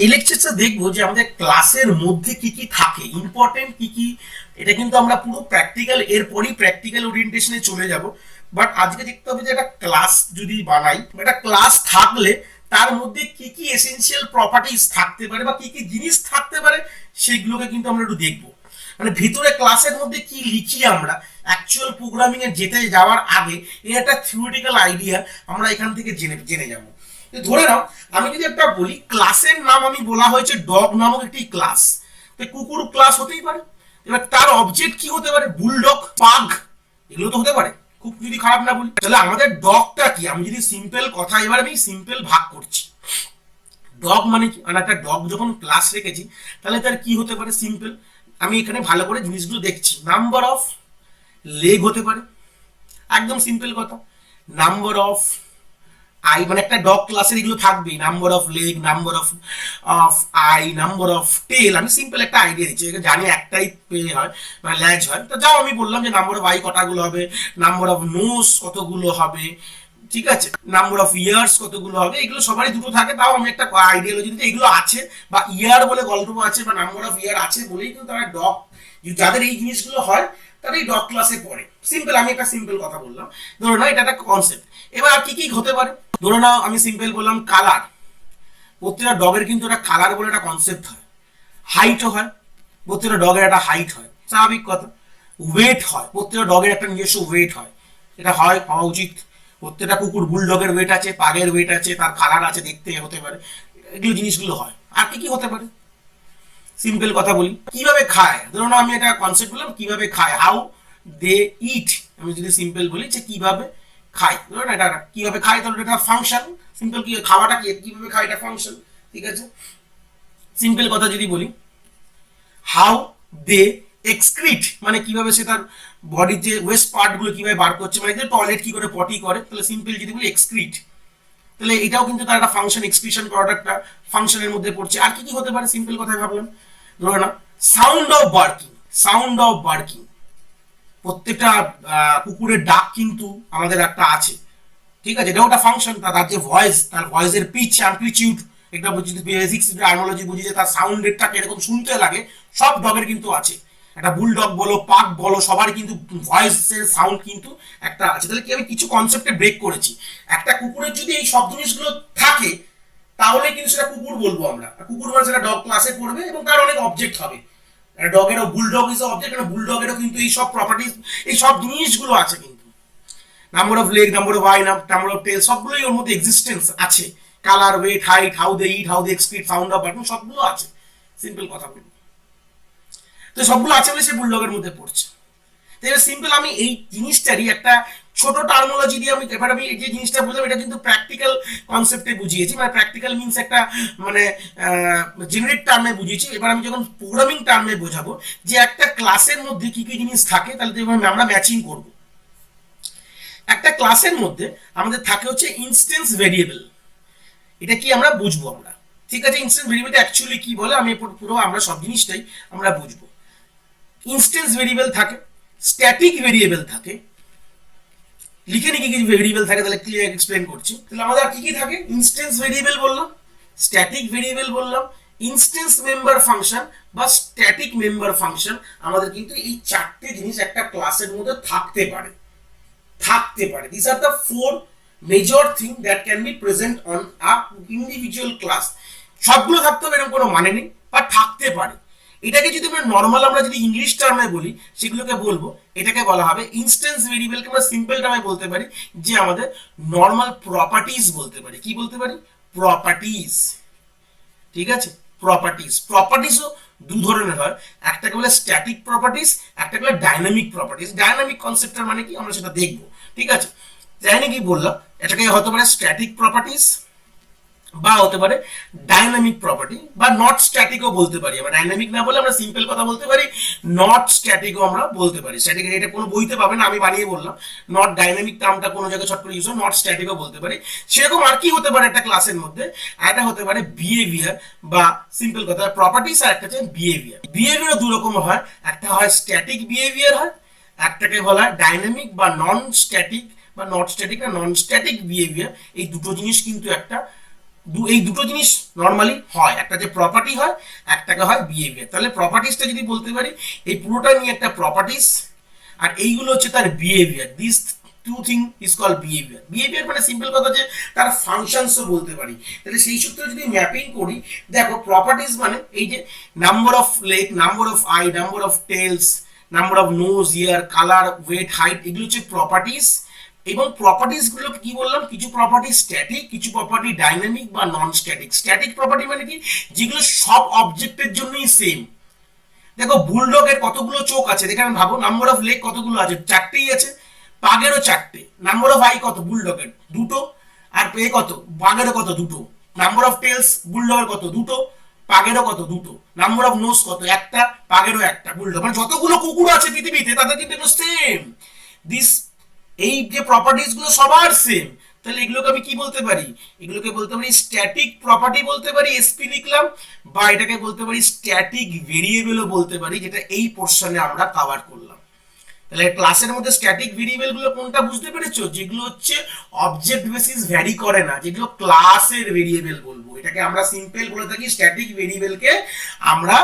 এই লেকচারটা দেখবো যে আমাদের ক্লাসের মধ্যে কি কি থাকে, ইম্পর্টেন্ট কি কি। এটা কিন্তু আমরা পুরো প্র্যাকটিক্যাল, এরপরই প্র্যাকটিক্যাল ওরিয়েন্টেশনে চলে যাব। বাট আজকে দেখতে হবে যে একটা ক্লাস যদি বানাই, একটা ক্লাস থাকলে তার মধ্যে কি কি এসেনশিয়াল প্রপার্টিজ থাকতে পারে বা কি কি জিনিস থাকতে পারে, সেগুলোকে কিন্তু আমরা একটু দেখবো। মানে ভিতরে ক্লাসের মধ্যে কি লিখি আমরা অ্যাকচুয়াল প্রোগ্রামিং এ যেতে যাওয়ার আগে এই একটা থিওরিটিক্যাল আইডিয়া আমরা এখান থেকে জেনে জেনে যাবো। ধরে নাও আমি যদি একটা বলি, ক্লাসের নাম আমি বলা হয়েছে ডগ নামক একটি ক্লাস, কুকুর ক্লাস হতেই পারে। এবার তার অবজেক্ট কি হতে পারে, বুলডগ, পাগ, এগুলো তো হতে পারে। খুব যদি খারাপ না বলি, তাহলে আমাদের ডগটা কি, আমি যদি সিম্পল কথা, এবার আমি সিম্পল ভাগ করছি। ডগ মানে কি, মানে একটা ডগ যখন ক্লাস রেখেছি তাহলে তার কি হতে পারে, সিম্পল। আমি এখানে ভালো করে জিনিসগুলো দেখছি, নাম্বার অফ লেগ হতে পারে, একদম সিম্পল কথা। নাম্বার অফ আই, মানে একটা ডগ ক্লাসের এগুলো থাকবে, number of leg, number of of eye, number of tail. আমি সিম্পল একটা আইডিয়া দিচ্ছি, জানি একটাই পে হয় মানে ল্যাজ হয়, তো যাও আমি বললাম যে নাম্বার অফ আই কটাগুলো হবে, নাম্বার অফ নোজ কতগুলো হবে, ঠিক আছে, নাম্বার অফ ইয়ার্স কতগুলো হবে, এগুলো সবারই দুটো থাকে। তাও আমি একটা আইডিয়ালজি দিতে, এগুলো আছে বা ইয়ার বলে গল্প আছে বা নাম্বার অফ ইয়ার আছে বলেই কিন্তু তারা ডগ, যাদের এই জিনিসগুলো হয় তারা এই ডগ ক্লাসে পড়ে। সিম্পল, আমি একটা সিম্পল কথা বললাম, ধরো না এটা একটা কনসেপ্ট। এবার আর কি কি হতে পারে, ধরে নাও আমি সিম্পল বললাম কালার। প্রত্যেকটা ডগের কিন্তু একটা কালার বলে একটা কনসেপ্ট হয়। হাইটও হয়, প্রত্যেকটা ডগের একটা হাইট হয়, স্বাভাবিক কথা। ওয়েট হয়, প্রত্যেকটা ডগের একটা নিজস্ব ওয়েট হয়, এটা হয়, হওয়া উচিত। প্রত্যেকটা কুকুর বুলডগের ওয়েট আছে, পাগের ওয়েট আছে, তার কালার আছে, দেখতে হতে পারে, এগুলো জিনিসগুলো হয়। আর কি কি হতে পারে, সিম্পল কথা বলি, কিভাবে খায়। ধরুন আমি একটা কনসেপ্ট বললাম কিভাবে খায়, হাউ দে ইট। আমি যদি সিম্পল বলি যে কিভাবে খায়, ধরুন এটা কিভাবে খায়, তাহলে এটা ফাংশন। সিম্পল, কি খাওয়াটা কি, কিভাবে খায়, এটা ফাংশন, ঠিক আছে। সিম্পল কথা যদি বলি, হাউ দে এক্সক্রিট, মানে কিভাবে সে তার বডিতে ওয়েস্ট পার্ট গুলো কিভাবে বার করছে, মানে টয়লেট কি করে, পটি করে, তাহলে সিম্পল যদি বলি এক্সক্রিট, তাহলে এটাও কিন্তু তার একটা ফাংশন, এক্সক্রিশন করাটা একটা ফাংশনের মধ্যে পড়ছে। আর কি কি হতে পারে, সিম্পল কথায় ভাবলাম, ধরো না sound of barking, sound of barking. প্রত্যেকটা কুকুরের ডাক কিন্তু আমাদের একটা আছে, ঠিক আছে, এটাও একটা ফাংশন। তার যে ভয়েস, তার ভয়েসের পিচ, অ্যাম্পলিটিউড, এটা বুঝি বেসিক্স টার্মিনোলজি বুঝি যে তার সাউন্ড রেটটা কিরকম শুনতে লাগে, সব ডগের কিন্তু আছে। একটা বুলডগ বলো, পাক বলো, সবার কিন্তু ভয়েসের সাউন্ড কিন্তু একটা আছে। তাহলে কি, আমি কিছু কনসেপ্টে ব্রেক করেছি। একটা কুকুরের যদি এই সব জিনিসগুলো থাকে তাহলে কিন্তু সেটা কুকুর বলবো আমরা। কুকুর মানে সেটা ডগ ক্লাসে পড়বে এবং তার অনেক অবজেক্ট হবে। ডগেরও, বুলডগ ইজ অবজেক্ট, বুলডগেরও কিন্তু এই সব প্রপার্টিজ, এই সব জিনিসগুলো আছে কিন্তু। Number of leg, number of eye, number of tail, সবগুলোই ওর মধ্যে এক্সিস্টেন্স আছে। Colour, weight, height, how they eat, how they excrete, sound of barking, সবগুলো আছে। সিম্পল কথা বলবো, তো সবগুলো আছে বলে সে বুলডগের মধ্যে পড়ছে। সিম্পল, আমি এই জিনিসটারই একটা ছোট টার্মোলজি দিয়ে আমি, এবার আমি যে জিনিসটা বুঝলাম এটা কিন্তু প্র্যাকটিক্যাল কনসেপ্টে বুঝিয়েছি। মানে প্র্যাকটিক্যাল মিনস একটা মানে জেনারিক টার্মে বুঝিয়েছি। এবার আমি যখন প্রোগ্রামিং টার্মে বোঝাবো যে একটা ক্লাসের মধ্যে কি কি জিনিস থাকে, তাহলে আমরা ম্যাচিং করবো। একটা ক্লাসের মধ্যে আমাদের থাকে হচ্ছে ইনস্ট্যান্স ভেরিয়েবল। এটা কি আমরা বুঝবো আমরা, ঠিক আছে। ইনস্ট্যান্স ভেরিয়েবলটা অ্যাকচুয়ালি কি বলে আমি পুরো আমরা সব জিনিসটাই আমরা বুঝবো। ইনস্ট্যান্স ভেরিয়েবল থাকে, স্ট্যাটিক ভেরিয়েবল থাকে, লিখে নি কি কি ভেরিয়েবল থাকে, তাহলে ক্লিয়ার এক্সপ্লেন করছি। তাহলে আমাদের কি কি থাকে, ইনস্ট্যান্স ভেরিয়েবল বললাম, স্ট্যাটিক ভেরিয়েবল বললাম, ইনস্ট্যান্স মেম্বার ফাংশন বা স্ট্যাটিক মেম্বার ফাংশন। আমাদের কিন্তু এই চারটে জিনিস একটা ক্লাসের মধ্যে থাকতে পারে, থাকতে পারে। This are the four major thing that can be present on a individual class. সবগুলো থাকতে হবে এরকম কোনো মানে নেই, বা থাকতে পারে। এটাকে যদি আমরা নর্মাল, আমরা যদি ইংলিশ টার্মে বলি সেগুলোকে বলবো, এটাকে বলা হবে ইনস্ট্যান্স ভেরিয়েবলকে আমরা সিম্পল টার্মে বলতে পারি যে আমাদের নর্মাল প্রপার্টিজ বলতে পারি। কি বলতে পারি, প্রপার্টিজ, ঠিক আছে। প্রপার্টিজ, প্রপার্টিজও দু ধরনের হয়, একটাকে বলে স্ট্যাটিক প্রপার্টিজ, একটাকে বলে ডাইনামিক প্রপার্টিজ। ডাইনামিক কনসেপ্টটার মানে কি আমরা সেটা দেখবো, ঠিক আছে। জানি কি বললাম, এটাকে হতে পারে স্ট্যাটিক প্রপার্টিজ বা হতে পারে ডাইনামিক প্রপার্টি, বা নট স্ট্যাটিকও বলতে পারি। আমরা ডাইনামিক না বলে আমরা সিম্পল কথা বলতে পারি, নট স্ট্যাটিকও আমরা বলতে পারি। স্ট্যাটিক এটা কোনো বইতে পাবে না, আমি বানিয়ে বললাম। নট ডাইনামিক টার্মটা কোনো জায়গায় ছট করে ইউজ হয়, নট স্ট্যাটিকও বলতে পারি। সেরকম আর কি হতে পারে একটা ক্লাসের মধ্যে, একটা হতে পারে বিহেভিয়ার বা সিম্পল কথা প্রপার্টিস, আর একটা হচ্ছে বিহেভিয়ার। বিহেভিয়ার দু রকম হয়, একটা হয় স্ট্যাটিক বিহেভিয়ার হয়, একটাকে বলা হয় ডাইনামিক বা নন স্ট্যাটিক বা নট স্ট্যাটিক না নন স্ট্যাটিক বিহেভিয়ার। এই দুটো জিনিস কিন্তু একটা এই দুটো জিনিস নর্মালি হয়, একটা যে প্রপার্টি হয়, একটাকে হয় বিহেভিয়ার। তাহলে প্রপার্টিসটা যদি বলতে পারি, এই পুরোটা নিয়ে একটা প্রপার্টিস, আর এইগুলো হচ্ছে তার behaviour. This two thing is call behaviour. Behaviour মানে সিম্পল কথা যে তার ফাংশনসও বলতে পারি। তাহলে সেই সূত্রে যদি ম্যাপিং করি, দেখো প্রপার্টিস মানে এই যে number of leg, number of eye, number of tails, number of nose, ear, colour, weight, height, এগুলো হচ্ছে প্রপার্টিস। এবং প্রপার্টিস গুলো কি বললাম, কিছু প্রপার্টি স্ট্যাটিক, কিছু প্রপার্টি ডাইনামিক বা নন স্ট্যাটিক। স্ট্যাটিক প্রপার্টি মানে কি, যেগুলো সব অবজেক্টের জন্যই সেম। দেখো বুলডগের কতগুলো চোখ আছে, দেখে ভাবো, নাম্বার অফ লেগ কতগুলো আছে, চারটেই আছে। পাগেরও চারটে। নাম্বার অফ আই কত বুলডগের, দুটো। আর পে কত, বাঘেরও কত, দুটো। নাম্বার অফ টেলস বুলডগের কত, দুটো। পাগেরও কত, দুটো। নাম্বার অফ নোজ কত, একটা। পাগেরও একটা। বুলডগ মানে যতগুলো কুকুর আছে পৃথিবীতে তাদের কিন্তু সেম। দিস, এই যে প্রপার্টিজ গুলো সবার সেম। তাহলে এগুলোকে আমি কি বলতে পারি, এগুলোকে বলতে পারি স্ট্যাটিক প্রপার্টি বলতে পারি, এসপি লিখলাম। বা এটাকে বলতে পারি স্ট্যাটিক ভেরিয়েবলও বলতে পারি, যেটা এই পোর্শনে আমরা কভার করলাম। তাহলে ক্লাসের মধ্যে স্ট্যাটিক ভেরিয়েবল গুলো কোনটা বুঝতে পেরেছো, যেগুলো হচ্ছে অবজেক্ট বেসিস ভ্যারি করে না, যেগুলো ক্লাসের ভেরিয়েবল বলবো। এটাকে আমরা সিম্পল বলে থাকি স্ট্যাটিক ভেরিয়েবলকে আমরা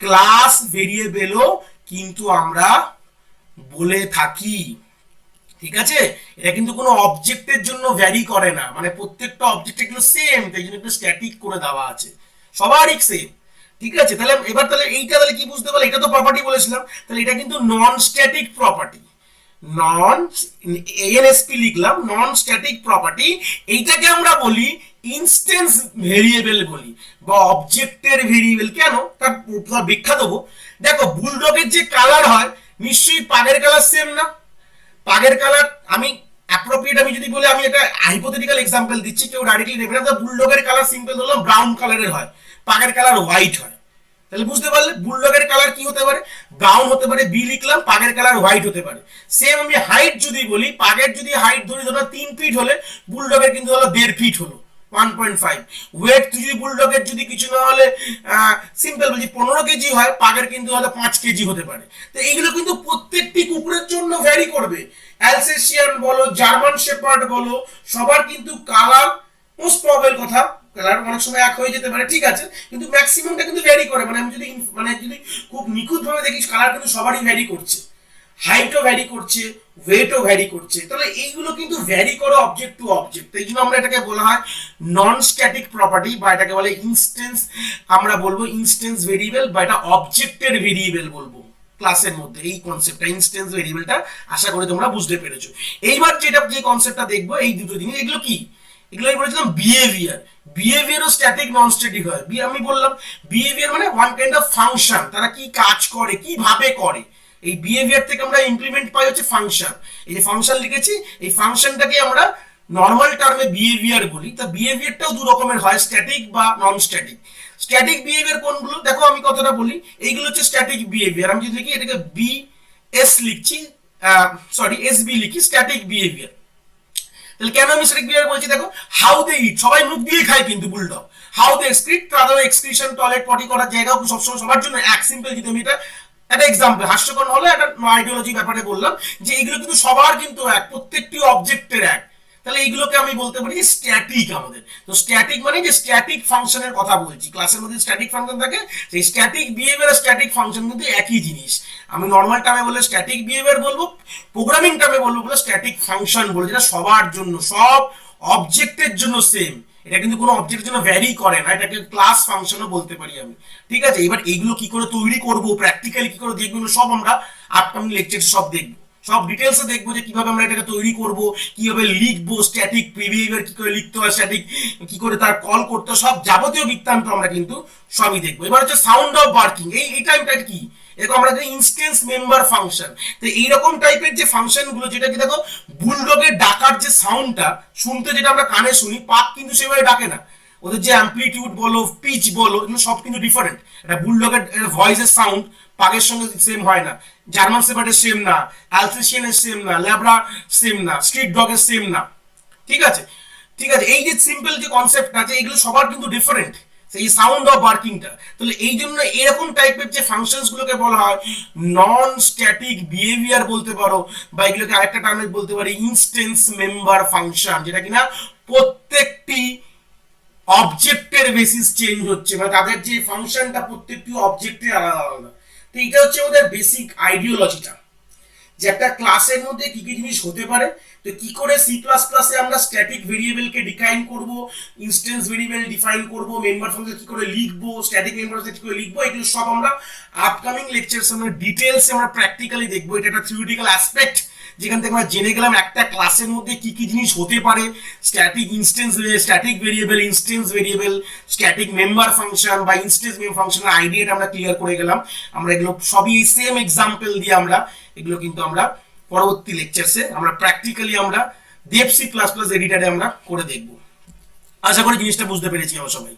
ক্লাস ভেরিয়েবলও কিন্তু আমরা বলে থাকি। ঠিক আছে, এটা কিন্তু কোনো অবজেক্টের জন্য ভ্যারি করে না, মানে প্রত্যেকটা অবজেক্ট এগুলো সেম, তাই জন্য একটু স্ট্যাটিক করে দেওয়া আছে, সবারই সেম। ঠিক আছে, তাহলে এবার তাহলে এইটা তাহলে কি বুঝতে পারলে, এটা তো প্রপার্টি বলেছিলাম, তাহলে এটা কিন্তু নন স্ট্যাটিক প্রপার্টি। নন, এনএসপি লিখলাম, নন স্ট্যাটিক প্রপার্টি। এইটাকে আমরা বলি ইনস্ট্যান্স ভেরিয়েবল বলি, বা অবজেক্টের ভেরিয়েবল। কেন, তার ব্যাখ্যা দেবো। দেখো বুলডগের যে কালার হয়, নিশ্চয়ই পাগের কালার সেম না। পাগের কালার আমি অ্যাপ্রোপ্রিয়েট, আমি যদি বলি, আমি এটা হাইপোথেটিক্যাল এক্সাম্পল দিচ্ছি, কেউ ডাইরেক্টলি নেবে না। বুলডগের কালার সিম্পল ধরলাম ব্রাউন কালারের হয়, পাগের কালার হোয়াইট হয়। তাহলে বুঝতে পারলে বুলডগের কালার কি হতে পারে, ব্রাউন হতে পারে, বি লিখলাম, পাগের কালার হোয়াইট হতে পারে। সেম আমি হাইট যদি বলি, পাগের যদি হাইট ধরি ধরো 3 ফিট হলে, বুলডগের কিন্তু হলো 1.5 ফিট হলো, 1.5। ওয়েট যদি বুলডগের যদি কিছু না হলে সিম্পল বলছি 15 কেজি হয়, পাগের কিন্তু হলে 5 কেজি হতে পারে। তো এইগুলো কিন্তু প্রত্যেকটি কুকুরের জন্য ভ্যারি করবে। অ্যালসেশিয়ান বলো, জার্মান শেপার্ড বলো, সবার কিন্তু কালার, মোস্ট প্রবেবল কথা, কালার অনেক সময় এক হয়ে যেতে পারে, ঠিক আছে, কিন্তু ম্যাক্সিমামটা কিন্তু ভ্যারি করে। মানে আমি যদি খুব নিখুঁত ভাবে দেখি, কালার কিন্তু সবারই ভ্যারি করছে, হাইটও ভ্যারি করছে, ওয়েটও ভ্যারি করছে। তাহলে এইগুলো কিন্তু ভ্যারি করে অবজেক্ট টু অবজেক্ট। এই জন্য আমরা এটাকে বলা হয় নন স্ট্যাটিক প্রপার্টি, বা এটাকে বলে ইনস্ট্যান্স, আমরা বলবো ইনস্ট্যান্স ভেরিয়েবল, বা এটা অবজেক্টের ভেরিয়েবল বলবো ক্লাসের মধ্যে। এই কনসেপ্টটা ইনস্ট্যান্স ভেরিয়েবলটা আশা করি তোমরা বুঝতে পেরেছো। এইবার যেটা যে কনসেপ্টটা দেখবো, এই দুটো জিনিস, এগুলো কি, এগুলো আমি বলেছিলাম বিহেভিয়ার। বিহেভিয়ারও স্ট্যাটিক নন স্ট্যাটিক হয়। আমি বললাম বিহেভিয়ার মানে ওয়ান কাইন্ড অফ ফাংশন, তারা কি কাজ করে, কিভাবে করে। এই বিহেভিয়ার থেকে আমরা ইমপ্লিমেন্ট পাই হচ্ছে ফাংশন। এই যে ফাংশন লিখেছি, এই ফাংশনটাকে আমরা নর্মাল টার্মে বিহেভিয়ার বলি। তা বিহেভিয়ারটাও দু রকমের হয়, স্ট্যাটিক বা নন স্ট্যাটিক। স্ট্যাটিক বিহেভিয়ার কোনগুলো, দেখো আমি কথাটা বলি, এইগুলো হচ্ছে স্ট্যাটিক বিহেভিয়ার। আমি যদি লিখি এটাকে বি এস লিখছি, সরি এস বি লিখি, স্ট্যাটিক বিহেভিয়ার। তাহলে কেন আমি স্ট্যাটিক বিহেভিয়ার বলছি, দেখো হাউ দে ইট, সবাই মুখ দিয়ে খায় কিন্তু বুলডগ। হাউ দে এক্সক্রিট, তাদের এক্সক্রিশন, টয়লেট পটি করার জায়গা সবসময় সবার জন্য এক। সিম্পল যদি আমি এটা একটা এক্সাম্পল, হাস্যকর হলে একটা আইডিওলজি ব্যাপারে বললাম, যে এইগুলো কিন্তু সবার কিন্তু এক, প্রত্যেকটি অবজেক্টের এক। তাহলে এইগুলোকে আমি বলতে পারি স্ট্যাটিক আমাদের। তো স্ট্যাটিক মানে যে স্ট্যাটিক ফাংশনের কথা বলছি, ক্লাসের মধ্যে স্ট্যাটিক ফাংশন থাকে, সেই স্ট্যাটিক বিহেভিয়ার আর স্ট্যাটিক ফাংশন কিন্তু একই জিনিস। আমি নর্মাল টার্মে বলে স্ট্যাটিক বিহেভিয়ার বলবো, প্রোগ্রামিং টার্মে বলবো বলে স্ট্যাটিক ফাংশন বলবো, যেটা সবার জন্য, সব অবজেক্টের জন্য সেম। এটা কিন্তু কোনো অবজেক্টের জন্য ভ্যারি করে না, এটাকে ক্লাস ফাংশনও বলতে পারি আমি। ঠিক আছে, এবার এইগুলো কি করে তৈরি করবো, প্র্যাকটিক্যালি কি করে দেখবো, সব আমরা আপকামিং লেকচারে সব দেখবো, সব ডিটেলসে দেখবো যে কিভাবে আমরা এটাকে তৈরি করব, কিভাবে লিখবো, স্ট্যাটিক বিহেভিয়ার কি করে লিখতে হয়, স্ট্যাটিক কি করে তার কল করতে হয়, সব যাবতীয় বৃত্তান্ত আমরা কিন্তু সবই দেখবো। এবার হচ্ছে সাউন্ড অফ ওয়ার্কিং। এই টাইপটা কি, এরকম আমরা যে ইনস্ট্যান্স মেম্বার ফাংশন। তো এইরকম টাইপের যে ফাংশন গুলো, যেটা কি দেখো বুলডগের ডাকার যে সাউন্ডটা শুনতে, যেটা আমরা কানে শুনি, পাক কিন্তু সেভাবে ডাকে না। ওদের যে অ্যাম্পলিটিউড বলো, পিচ বলো, এগুলো সব কিন্তু ডিফারেন্ট। এটা বুলডগের ভয়েসের সাউন্ড পাগের সঙ্গে সেম হয় না, জার্মান শেপার্ডের সেম না, অ্যালসেশিয়ানের সেম না, ল্যাব্রা সেম না, স্ট্রিট ডগের সেম না। ঠিক আছে, ঠিক আছে, এই যে সিম্পল যে কনসেপ্ট আছে, এগুলো সবার কিন্তু ডিফারেন্ট, সেই সাউন্ড অফ ওয়ার্কিংটা। তাহলে এই জন্য এরকম টাইপের যে ফাংশনস গুলোকে বলা হয় নন স্ট্যাটিক বিহেভিয়ার বলতে পারো, বা এগুলোকে আরেকটা টার্মে বলতে পারি ইনস্ট্যান্স মেম্বার ফাংশন, যেটা কিনা প্রত্যেকটি অবজেক্টের বেসিস চেঞ্জ হচ্ছে, মানে তাদের যে ফাংশনটা প্রত্যেকটি অবজেক্টের আলাদা আলাদা। তো এটা হচ্ছে আমাদের বেসিক আইডিওলজিটা, যে একটা ক্লাসের মধ্যে কি কি জিনিস হতে পারে। তো কি করে সি প্লাস প্লাসে আমরা স্ট্যাটিক ভেরিয়েবলকে ডিফাইন করব, ইনস্ট্যান্স ভেরিয়েবল ডিফাইন করব, মেম্বার ফাংশন কি করে লিখবো, স্ট্যাটিক মেম্বার ফাংশন কি করে লিখবো, এগুলো সব আমরা আপকামিং লেকচারস আমরা ডিটেলসে আমরা প্র্যাকটিক্যালি দেখবো। এটা একটা থিওরিটিক্যাল অ্যাসপেক্ট, যেখান থেকে আমরা জেনে গেলাম একটা ক্লাসের মধ্যে কি কি জিনিস হতে পারে, static instance, static variable, instance variable, static member function বা ইনস্ট্যান্স মেম্বার ফাংশনের আইডিয়াটা আমরা ক্লিয়ার করে গেলাম। আমরা এগুলো সবই সেম এক্সাম্পল দিয়ে আমরা এগুলো কিন্তু আমরা পরবর্তী লেকচারসে আমরা প্র্যাকটিক্যালি আমরা দেব সি প্লাস প্লাস এডিটারে আমরা করে দেখব। আশা করি জিনিসটা বুঝতে পেরেছি আমরা সবাই।